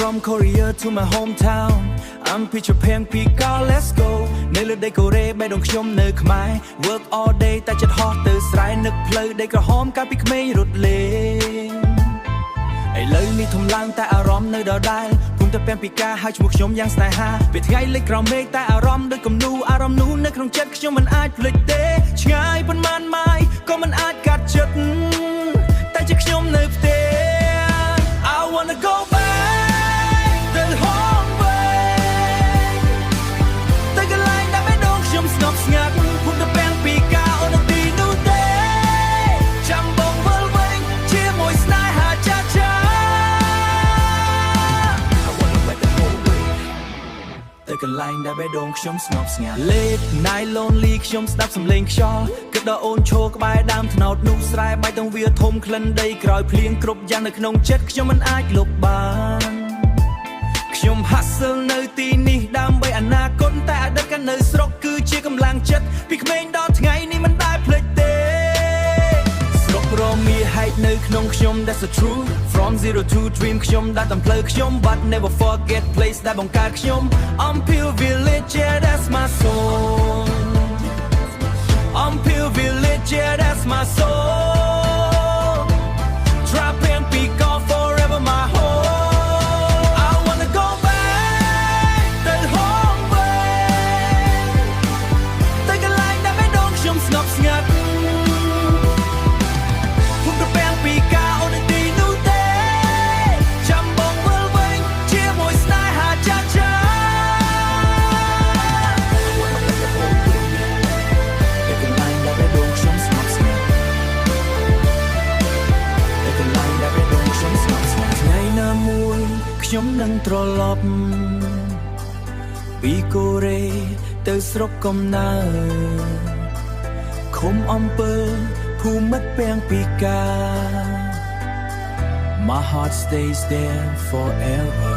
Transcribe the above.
from Korea to my hometown I'm picture เพลงពីកោ let's go នៅលើដីកូរ៉េបេះដូងខ្ញុំនៅខ្មែរ work all day តែចិត្តហោះទៅស្រែនឹកផ្លូវដីក្រហមកាលពីក្មេងរត់លេងឥឡូវនេះធំឡើងតែអារម្មណ៍នៅដដែលភូមិតែពាំងពីការហៅឈ្មោះខ្ញុំយ៉ាងស្នេហាពេលថ្ងៃលេចក្រោមមេឃតែអារម្មណ៍ដូចគំនូអារម្មណ៍នោះនៅក្នុងចិត្តខ្ញុំមិនអាចភ្លេចទេឆ្ងាយប៉ុន្មានម៉ាយក៏មិនអាចកាត់ចិត្តតែជាខ្ញុំនៅផ្ទះ I wanna go back to home way តែកន្លែងដែលបេះដូងខ្ញុំស្ងប់ស្ងាត់ភូមិតែពាំងពីការអូនទីនោះទេចាំបងវិលវិញជាមួយស្នេហាចាចា I wanna back to home way តែកន្លែងដែលបេះដូងខ្ញុំស្ងប់ស្ងាត់ Late night lonely ខ្ញុំស្ដាប់សំឡេងខ្យល់គិតដល់អូនឈរក្បែរដើមត្នោតនោះស្រែបាយទាំងវាធំក្លិនដីក្រោយភ្លៀងគ្រប់យ៉ាងនៅក្នុងចិត្តខ្ញុំមិនអាចលុបបានខ្ញុំ hustle នៅទីនេះដើម្បីអនាគតតែអតីតកាលនៅស្រុកគឺជាកម្លាំងចិត្តពីក្មេងដល់ថ្ងៃនេះមិនដែលភ្លេចទេស្រុករមាហែកនៅក្នុងខ្ញុំ That's the truth From zero to dream ខ្ញុំដើរតាមផ្លូវខ្ញុំ But never forget place ដែលបង្កើតខ្ញុំ I'm pure village yeah that's my soul I'm pure village yeah that's my soul Trap and peak on forever my home I wanna go back to home way តែកន្លែងដែលបេះដូងខ្ញុំស្ងប់ស្ងាត់ភូមិតែពាំងពីការអូនទីនោះទេចាំបងវិលវិញជាមួយស្នេហាចាចាតែកន្លែងដែលបេះដូងខ្ញុំស្ងប់ស្ងាត់តែកន្លែងដែលបេះដូងខ្ញុំស្ងប់ស្ងាត់ថ្ងៃណាមួយខ្ញុំនឹងត្រឡប់ពីកូរ៉េទៅស្រុកកំណើតឃុំអំពើភូមិមិត្តពាំងពីការ My heart stays there forever